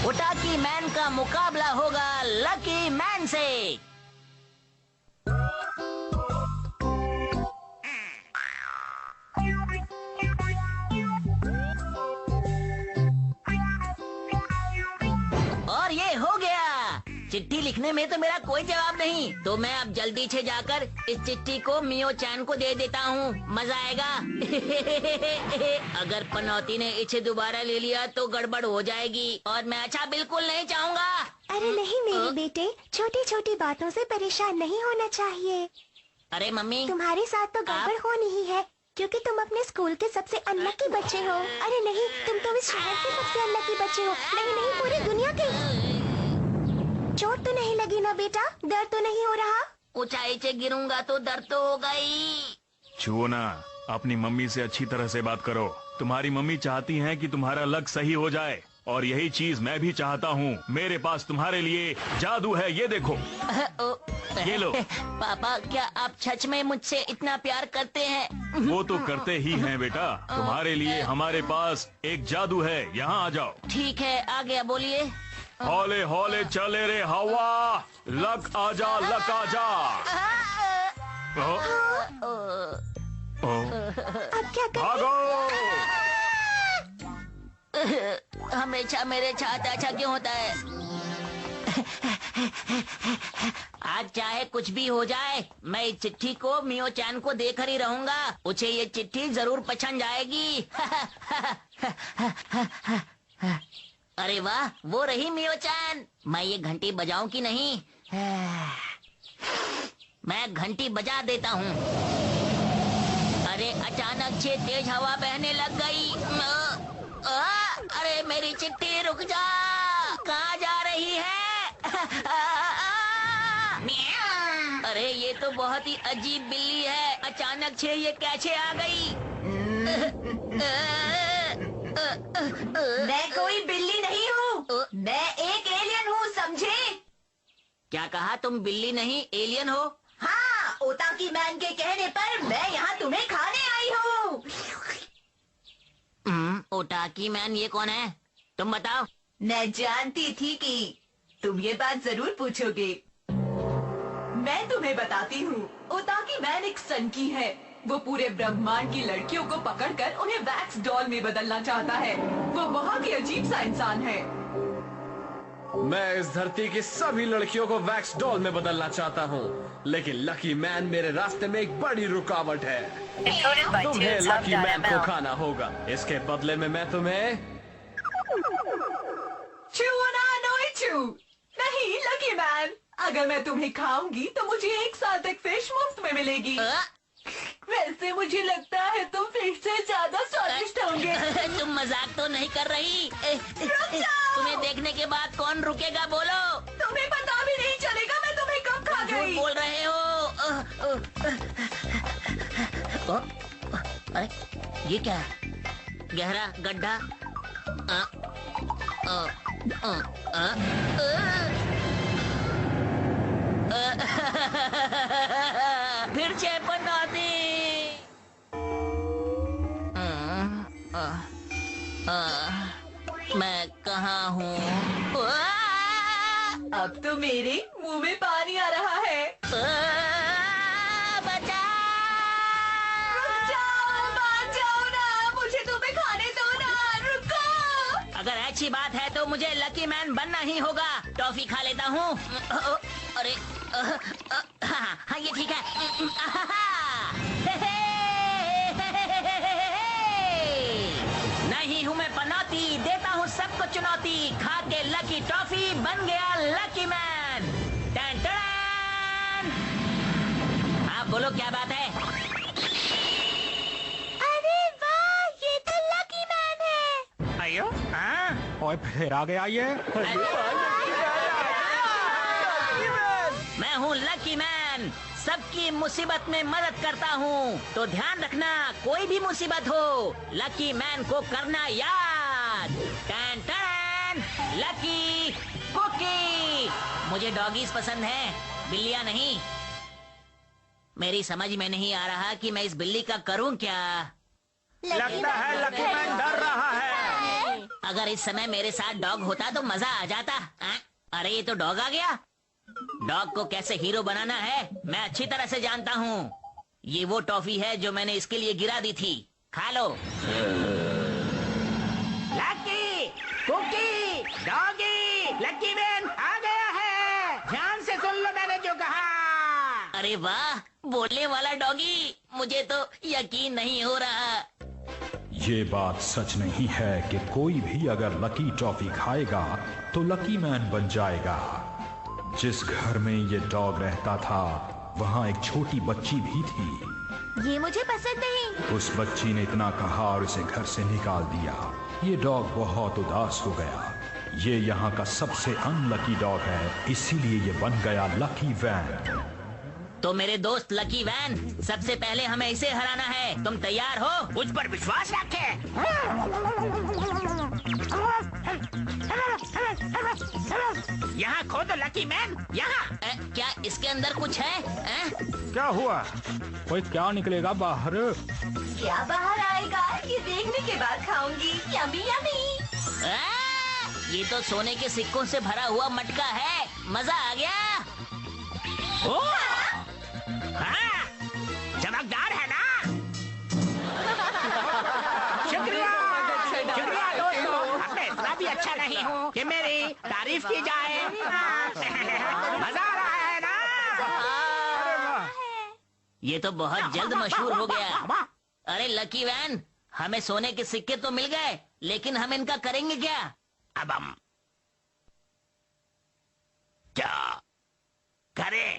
उटाकी man का मुकाबला होगा लकी मैन से। और ये हो गया। चिट्ठी लिखने में तो मेरा कोई जवाब नहीं, तो मैं अब जल्दी से जाकर इस चिट्ठी को मियो चैन को दे देता हूँ, मजा आएगा। अगर पनौती ने इसे दोबारा ले लिया तो गड़बड़ हो जाएगी और मैं अच्छा बिल्कुल नहीं चाहूँगा। अरे नहीं मेरे बेटे, छोटी छोटी बातों से परेशान नहीं होना चाहिए। अरे मम्मी, तुम्हारे साथ तो गड़बड़ होनी ही है, क्योंकि तुम अपने स्कूल के सबसे अनलकी बच्चे हो। अरे नहीं, तुम तो इस शहर के सबसे अनलकी बच्चे हो। नहीं नहीं, पूरी दुनिया के। चोट तो नहीं लगी ना बेटा? दर्द तो नहीं हो रहा? ऊंचाई से गिरूंगा तो दर्द तो होगा ही। छुओ ना, अपनी मम्मी से अच्छी तरह से बात करो। तुम्हारी मम्मी चाहती हैं कि तुम्हारा लक सही हो जाए, और यही चीज मैं भी चाहता हूँ। मेरे पास तुम्हारे लिए जादू है, ये देखो। ये लो। पापा, क्या आप सच में मुझसे इतना प्यार करते हैं? वो तो करते ही हैं बेटा। तुम्हारे लिए हमारे पास एक जादू है, यहाँ आ जाओ। ठीक है, आ गया, बोलिए। हौले हौले चले रे हवा, लक आजा लक आजा। अब क्या कर? भागो। हमेशा मेरे साथ अच्छा क्यों होता है? आज चाहे कुछ भी हो जाए, मैं इस चिट्ठी को मियो चैन को देकर ही रहूंगा। उसे ये चिट्ठी जरूर पसंद आएगी। अरे वाह, वो रही मियो चैन। मैं ये घंटी बजाऊं कि नहीं? मैं घंटी बजा देता हूँ। अरे अचानक से तेज हवा बहने लग गई। अरे मेरी चिट्ठी, रुक जा, कहाँ जा रही है? अरे ये तो बहुत ही अजीब बिल्ली है, अचानक से ये कैसे आ गई? मैं कोई बिल्ली नहीं हूँ, मैं एक एलियन हूँ, समझे? क्या कहा? तुम बिल्ली नहीं एलियन हो? हाँ, ओताकी मैन के कहने पर मैं यहाँ तुम्हें खाने आई हूँ। ओटाकी मैन, ये कौन है? तुम बताओ। मैं जानती थी कि तुम ये बात जरूर पूछोगे। मैं तुम्हें बताती हूँ। ओताकी मैन एक सनकी है। वो पूरे ब्रह्मांड की लड़कियों को पकड़कर उन्हें वैक्स डॉल में बदलना चाहता है। वो बहुत ही अजीब सा इंसान है। मैं इस धरती की सभी लड़कियों को वैक्स डॉल में बदलना चाहता हूँ, लेकिन लकी मैन मेरे रास्ते में एक बड़ी रुकावट है। तुम्हें लकी मैन को खाना होगा। इसके बदले में मैं तुम्हें नहीं लकी मैन, अगर मैं तुम्हें खाऊंगी तो मुझे 1 साल तक फिश मुफ्त में मिलेगी। वैसे मुझे लगता है तुम फिश से ज्यादा स्वादिष्ट होंगे। तुम मजाक तो नहीं कर रही? तुम्हें देखने के बाद कौन रुकेगा, बोलो। तुम्हें पता भी नहीं चलेगा मैं तुम्हें कब खा झूठ गई। बोल रहे हो। अरे ये क्या है? गहरा गड्ढा। फिर से पनौती। मैं कहाँ हूँ? अब तो मेरे मुंह में पानी आ रहा है। बचाओ! मान जाओ ना, मुझे तुम्हें खाने दो ना, रुको। अगर अच्छी बात है तो मुझे लकी मैन बनना ही होगा। टॉफी खा लेता हूँ। अरे हाँ, ये ठीक है। नहीं हूँ मैं पनौती, देता हूँ सबको चुनौती। खा के लकी टॉफी बन गया लकी मैन। Ton ton. हाँ बोलो, क्या बात है? अरे वाह, ये तो लकी मैन है। अयो, हाँ, और फिर आ गया ये। मैं हूँ लकी मैन, सबकी मुसीबत में मदद करता हूँ। तो ध्यान रखना, कोई भी मुसीबत हो, लकी मैन को करना याद। टन टन, लकी कुकी। मुझे डॉगीज पसंद है, बिल्लियाँ नहीं। मेरी समझ में नहीं आ रहा कि मैं इस बिल्ली का करूँ क्या। लगता है लकी मैन डर रहा है। अगर इस समय मेरे साथ डॉग होता तो मजा आ जाता। अरे ये तो डॉग आ गया। डॉग को कैसे हीरो बनाना है मैं अच्छी तरह से जानता हूँ। ये वो टॉफी है जो मैंने इसके लिए गिरा दी थी, खा लो। Lucky, cookie, doggy, lucky man आ गया है। ध्यान से सुन लो मैंने जो कहा। अरे वाह, बोलने वाला डॉगी, मुझे तो यकीन नहीं हो रहा। ये बात सच नहीं है कि कोई भी अगर लकी टॉफी खाएगा तो लकी मैन बन जाएगा। जिस घर में ये डॉग रहता था वहाँ एक छोटी बच्ची भी थी। ये मुझे पसंद नहीं। उस बच्ची ने इतना कहा और उसे घर से निकाल दिया। ये डॉग बहुत उदास हो गया। ये यहाँ का सबसे अनलकी डॉग है, इसीलिए ये बन गया लकी वैन। तो मेरे दोस्त लकी वैन, सबसे पहले हमें इसे हराना है। तुम तैयार हो? मुझ पर विश्वास रखे। यहाँ खोदो लकी मैन, यहाँ। क्या इसके अंदर कुछ है? क्या हुआ? कोई क्या निकलेगा बाहर? क्या बाहर आएगा ये देखने के बाद खाऊंगी। Yummy yummy. ये तो सोने के सिक्कों से भरा हुआ मटका है। मजा आ गया। हाँ, चमकदार है ना? शुक्रिया, शुक्रिया दोस्तों। मैं इतना भी अच्छा नहीं हूँ कि मेरी तारीफ की जाए। मजा आ रहा है ना? ये तो बहुत जल्द मशहूर हो गया। अरे लकी वैन, हमें सोने के सिक्के तो मिल गए, लेकिन हम इनका करेंगे क्या? अब हम क्या करें?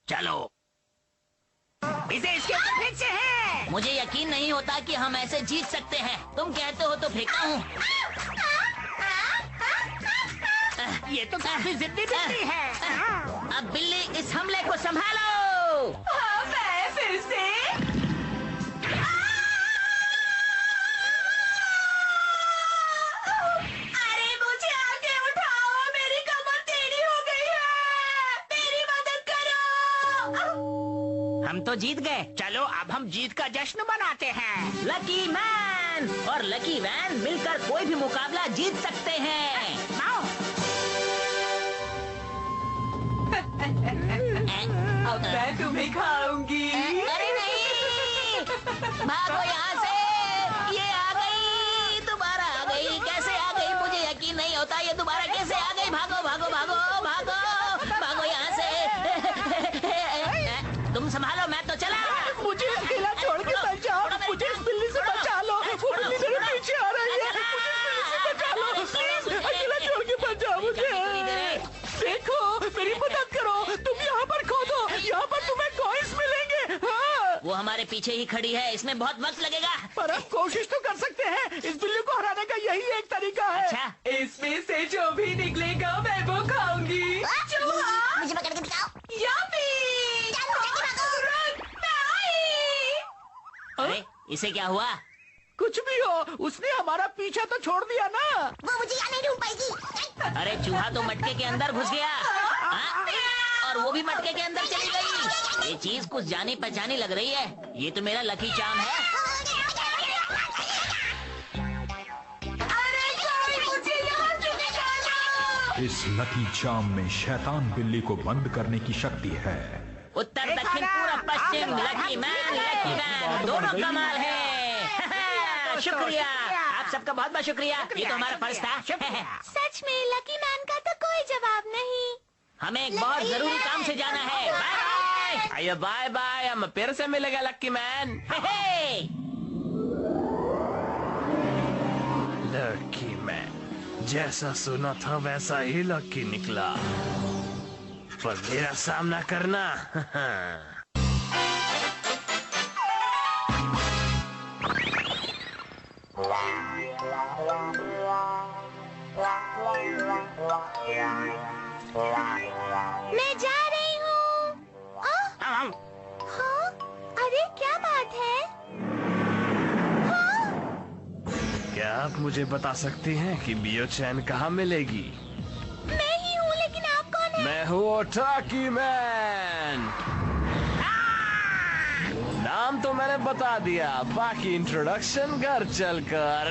चलो इसे इसके ऊपर फेंकते हैं। मुझे यकीन नहीं होता कि हम ऐसे जीत सकते हैं। तुम कहते हो तो फेंकता हूँ। ये तो काफी जिद्दी बिल्ली है। अब बिल्ली इस हमले को संभालो। हाँ, मैं फिर से। अरे मुझे आगे उठाओ, मेरी कमर टेढ़ी हो गई है। मेरी मदद करो। हम तो जीत गए। चलो अब हम जीत का जश्न मनाते हैं। लकी मैन और लकी वैन मिलकर कोई भी मुकाबला जीत सकते हैं। आओ। अब मैं तुम्हें खाऊंगी। अरे नहीं, भागो यहाँ से। ये आ गई, दोबारा आ गई। कैसे आ गई मुझे यकीन नहीं होता। ये दोबारा कैसे आ गई? भागो भागो भागो भागो भागो यहाँ से। तुम संभालो, मैं तो चला। मुझे इस किला छोड़ के बचाओ। मुझे इस बिल्ली से बचा लो। वो बिल्ली मेरे पीछे आ रही है। मुझे इस बिल्ली से बचा लो। प्लीज अकेला छोड़ के बचाओ मुझे। देखो मेरी मदद करो। तुम यहाँ पर खोदो, यहाँ पर तुम्हें कॉइन्स मिलेंगे। हाँ। वो हमारे पीछे ही खड़ी है, इसमें बहुत वक्त लगेगा। पर हम कोशिश तो कर सकते हैं। इस बिल्ली को हराने का यही एक तरीका है। अच्छा, इसमें से जो भी निकलेगा मैं वो खाऊंगी। चूहा, मुझे पकड़ के दिखाओ। यम्मी। रुक, मैं आई। अरे इसे क्या हुआ? कुछ भी हो, उसने हमारा पीछा तो छोड़ दिया ना। वो मुझे यहाँ नहीं ढूंढ पाएगी। अरे चूहा तो मटके के अंदर घुस गया। हाँ? और वो भी मटके के अंदर चली गई। ये चीज कुछ जानी पहचानी लग रही है। ये तो मेरा लकी चार्म है। अरे कोई मुझे यहाँ से निकालो। इस लकी चार्म में शैतान बिल्ली को बंद करने की शक्ति है। उत्तर दक्षिण पूरब पश्चिम, लकी मैन दोनों कमाल है। शुक्रिया, आप सबका बहुत बहुत शुक्रिया। ये तो हमारा फर्ज था। सच में लकी मैन का तो कोई जवाब नहीं। हमें एक बहुत जरूरी काम से जाना है। Bye bye. आइए बाय बाय। हम फिर से मिलेगा लकी मैन। लकी मैन जैसा सुना था वैसा ही लकी निकला, पर मेरा सामना करना मैं जा रही हूँ। हाँ? अरे क्या बात है? हाँ? क्या आप मुझे बता सकती हैं कि बियो चैन कहाँ मिलेगी? मैं ही हूँ, लेकिन आप कौन हैं? मैं हूँ ओटाकी मैन। नाम तो मैंने बता दिया, बाकी इंट्रोडक्शन घर चलकर।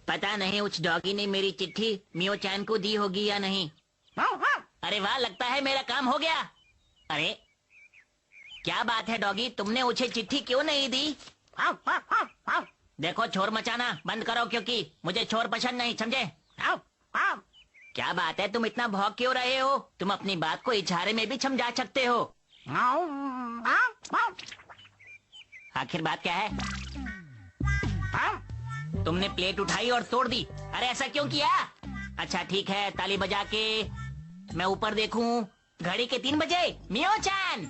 पता नहीं उस डॉगी ने मेरी चिट्ठी मियो चैन को दी होगी या नहीं। अरे वाह, लगता है मेरा काम हो गया। अरे क्या बात है डॉगी, तुमने उसे चिट्ठी क्यों नहीं दी? देखो, शोर मचाना बंद करो, क्योंकि मुझे शोर पसंद नहीं, समझे? क्या बात है, तुम इतना भौंक क्यों रहे हो? तुम अपनी बात को इशारे में भी समझा सकते हो। आखिर बात क्या है? तुमने प्लेट उठाई और तोड़ दी। अरे ऐसा क्यों किया? अच्छा ठीक है, ताली बजा के मैं ऊपर देखूं। घड़ी के 3 बजे। मियो चैन,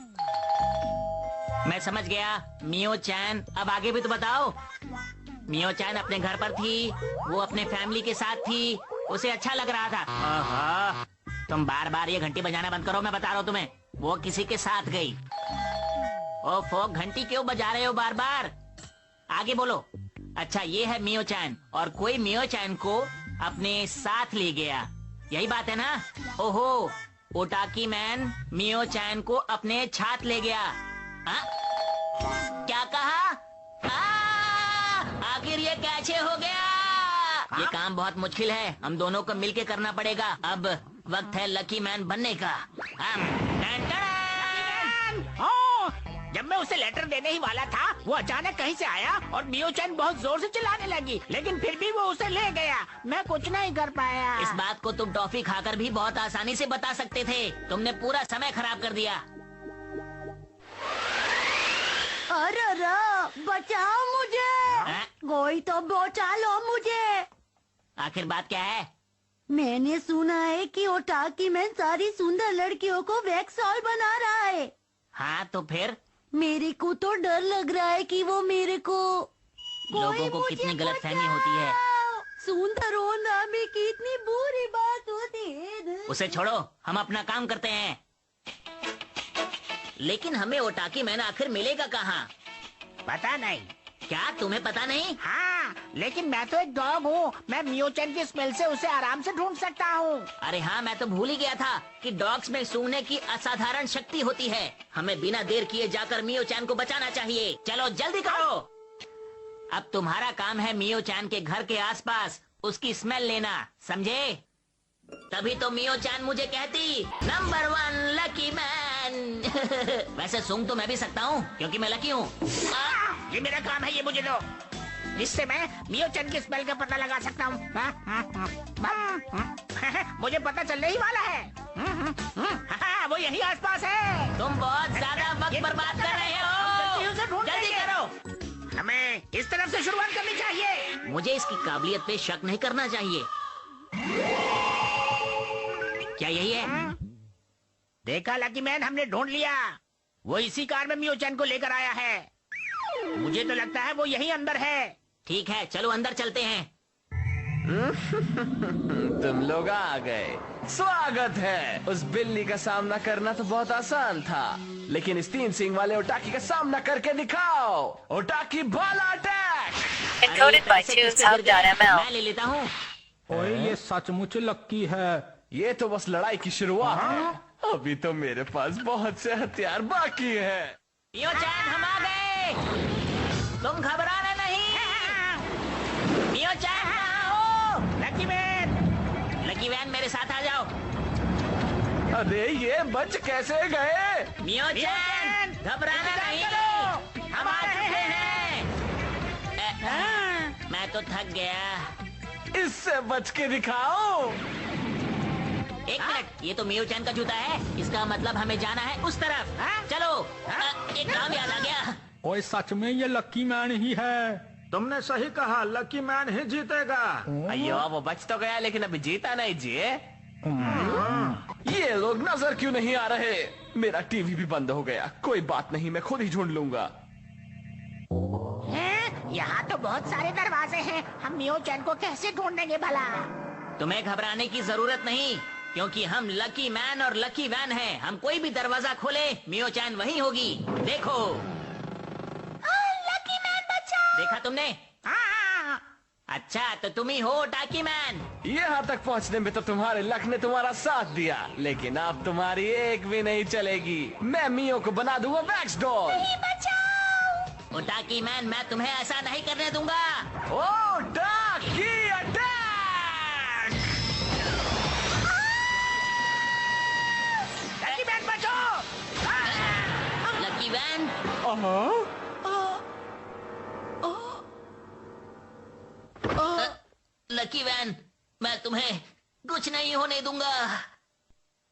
मैं समझ गया। मियो चैन, अब आगे भी तो बताओ। मियो चैन अपने घर पर थी, वो अपने फैमिली के साथ थी, उसे अच्छा लग रहा था। आहा, तुम बार बार ये घंटी बजाना बंद करो, मैं बता रहा हूँ तुम्हें। वो किसी के साथ गई। ओफो, घंटी क्यों बजा रहे हो बार बार? आगे बोलो। अच्छा, ये है मियो चैन, और कोई मियो चैन को अपने साथ ले गया, यही बात है ना? ओहो, ओटाकी मैन मियो चैन को अपने साथ ले गया। क्या कहा? आखिर ये कैसे हो गया? ये काम बहुत मुश्किल है, हम दोनों को मिलके करना पड़ेगा। अब वक्त है लकी मैन बनने का। जब मैं उसे लेटर देने ही वाला था, वो अचानक कहीं से आया और मियो चैन बहुत जोर से चिल्लाने लगी, लेकिन फिर भी वो उसे ले गया। मैं कुछ नहीं कर पाया। इस बात को तुम टॉफी खाकर भी बहुत आसानी से बता सकते थे। तुमने पूरा समय खराब कर दिया। अरे बचाओ मुझे, कोई तो बचा लो मुझे। आखिर बात क्या है? मैंने सुना है कि ओटाकी मैन सारी सुंदर लड़कियों को वैक्स डॉल बना रहा है। हाँ तो फिर? मेरे को तो डर लग रहा है कि वो मेरे को, लोगों को कितनी गलतफहमी होती है। सुंदर होना भी कितनी बुरी बात होती है। उसे छोड़ो, हम अपना काम करते हैं। लेकिन हमें ओटाकी मैन आखिर मिलेगा कहाँ? पता नहीं। क्या तुम्हें पता नहीं? हाँ, लेकिन मैं तो एक डॉग हूँ, मैं मियो चैन की स्मेल से उसे आराम से ढूंढ सकता हूँ। अरे हाँ, मैं तो भूल ही गया था कि डॉग्स में सूंघने की असाधारण शक्ति होती है। हमें बिना देर किए जाकर मियो चैन को बचाना चाहिए। चलो जल्दी करो। अब तुम्हारा काम है मियो चैन के घर के आसपास उसकी स्मेल लेना, समझे? तभी तो मियो चैन मुझे कहती नंबर 1 लकी मैन। वैसे सूंघ तो मैं भी सकता हूँ, क्योंकि मैं लकी हूँ। ये मेरा काम है, ये मुझे दो, जिससे मैं मियो चैन की स्मेल का पता लगा सकता हूँ। मुझे पता चलने ही वाला है। वो यही आसपास है। तुम बहुत ज्यादा वक्त बर्बाद कर रहे हो, जल्दी करो। हमें इस तरफ से शुरुआत करनी चाहिए। मुझे इसकी काबिलियत पे शक नहीं करना चाहिए। क्या यही है? देखा लकी मैन, हमने ढूंढ लिया। वो इसी कार में मियो चैन को लेकर आया है। मुझे तो लगता है वो यही अंदर है। ठीक है, चलो अंदर चलते हैं। तुम लोग आ गए, स्वागत है। उस बिल्ली का सामना करना तो बहुत आसान था, लेकिन इस 3 सींग वाले ओटाकी का सामना करके दिखाओ। ओटाकी भाला अटैक। Encoded by TunesHub.ml. मैं ले लेता हूँ। ओए, ये सचमुच लक्की है। ये तो बस लड़ाई की शुरुआत है, अभी तो मेरे पास बहुत से हथियार बाकी है। मियो चैन, हम आ गए, तुम घबराना नहीं। मियो चैन, आओ। लकी मैन, लकी मैन, मेरे साथ आ जाओ। अरे ये बच कैसे गए? मियो चैन, घबराना नहीं, हम आ चुके हैं। मैं तो थक गया। इससे बच के दिखाओ। एक मिनट, ये तो मियो चैन का जूता है, इसका मतलब हमें जाना है उस तरफ। चलो। एक काम याद आ गया। ओए, सच में ये लक्की मैन ही है। तुमने सही कहा, लकी मैन ही जीतेगा। अयो, वो बच तो गया, लेकिन अभी जीता नहीं जी। ये लोग नजर क्यों नहीं आ रहे? मेरा टीवी भी बंद हो गया। कोई बात नहीं, मैं खुद ही ढूंढ लूंगा। यहाँ तो बहुत सारे दरवाजे हैं, हम मियो चैन को कैसे ढूंढेंगे भला? तुम्हें घबराने की जरूरत नहीं, क्योंकि हम लकी मैन और लकी वैन हैं। हम कोई भी दरवाजा खोले, मियो चैन वहीं होगी। देखो। लकी मैन बचाओ। देखा तुमने? अच्छा तो तुम ही हो टाकी मैन। यहाँ तक पहुँचने में तो तुम्हारे लक ने तुम्हारा साथ दिया, लेकिन अब तुम्हारी एक भी नहीं चलेगी। मैं मियो को बना दूंगा वैक्स डॉल। ओ टाकी मैन, मैं तुम्हें ऐसा नहीं करने दूंगा। ओ टाकी अटैक! लकी मैन बचो! लकी मैन, लकी वैन, मैं तुम्हें कुछ नहीं होने दूंगा।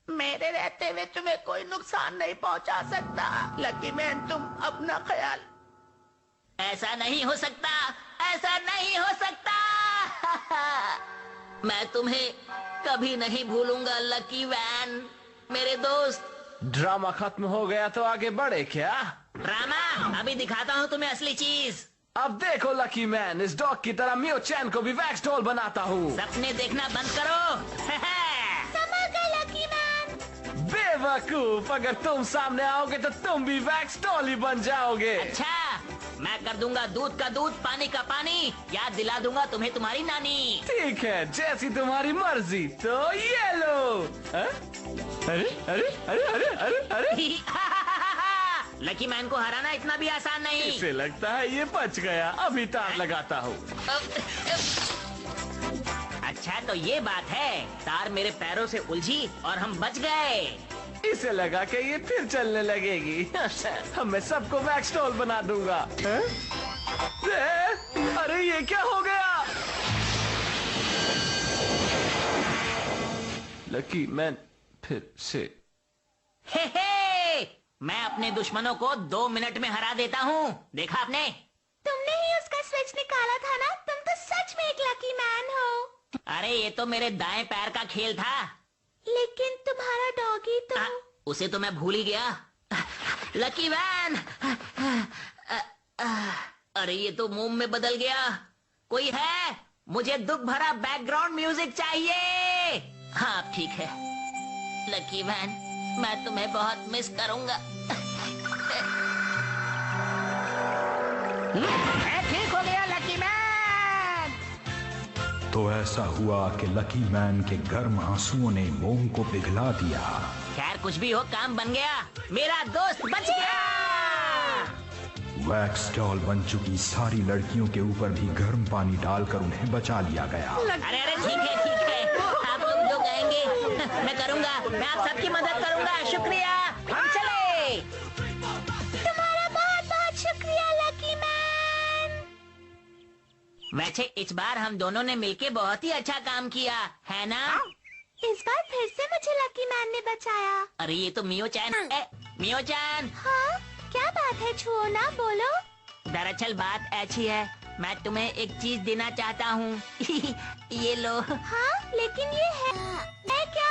मेरे रहते हुए तुम्हें कोई नुकसान नहीं पहुंचा सकता। लकी मैन, तुम अपना ख्याल। ऐसा नहीं हो सकता, ऐसा नहीं हो सकता। मैं तुम्हें कभी नहीं भूलूंगा लकी वैन, मेरे दोस्त। ड्रामा खत्म हो गया तो आगे बढ़े क्या? ड्रामा? अभी दिखाता हूँ तुम्हें असली चीज। अब देखो लकी मैन, इस डॉग की तरह मियो चैन को भी वैक्स डॉल बनाता हूँ। सपने देखना बंद करो। समझ गए लकी मैन। बेवकूफ, अगर तुम सामने आओगे तो तुम भी वैक्स डॉल ही बन जाओगे। अच्छा, मैं कर दूंगा दूध का दूध, पानी का पानी, याद दिला दूंगा तुम्हें तुम्हारी नानी। ठीक है, जैसी तुम्हारी मर्जी। तो ये लो। अरे अरे अरे अरे अरे अरे लकी मैन को हराना इतना भी आसान नहीं। इसे लगता है ये बच गया। अभी तार लगाता हूँ। अच्छा तो ये बात है, तार मेरे पैरों से उलझी और हम बच गए। इसे लगा कि ये फिर चलने लगेगी। मैं सबको वैक्स डॉल बना दूंगा। अरे ये क्या हो गया? लकी मैन फिर से। हे, मैं अपने दुश्मनों को 2 मिनट में हरा देता हूँ। देखा आपने? तुमने ही उसका स्विच निकाला था ना? तुम तो सच में एक लकी मैन हो। अरे ये तो मेरे दाएं पैर का खेल था। लेकिन तुम्हारा डॉगी तो उसे तो मैं भूल ही गया। लकी वैन, अरे ये तो मोम में बदल गया। कोई है? मुझे दुख भरा बैकग्राउंड म्यूजिक चाहिए। हाँ ठीक है लकी वैन, मैं तुम्हें बहुत मिस करूंगा। ठीक हो गया लकी मैन। तो ऐसा हुआ कि लकी मैन के गर्म आंसुओं ने मोम को पिघला दिया। खैर कुछ भी हो, काम बन गया। मेरा दोस्त बच गया। वैक्स डॉल बन चुकी सारी लड़कियों के ऊपर भी गर्म पानी डालकर उन्हें बचा लिया गया। अरे अरे ठीक है, आप लोग जो कहेंगे मैं करूंगा। मैं आप सबकी मदद करूंगा। शुक्रिया, हम चले। तुम्हारा बहुत बहुत शुक्रिया लकी मैन। वैसे इस बार हम दोनों ने मिलके बहुत ही अच्छा काम किया है ना? इस बार फिर से मुझे लकी मैन ने बचाया। अरे ये तो मियो चैन है। मियो चैन, हाँ क्या बात है? छुओ ना, बोलो। दरअसल बात ऐसी है, मैं तुम्हें एक चीज देना चाहता हूँ। ये लो। हाँ लेकिन ये है क्या?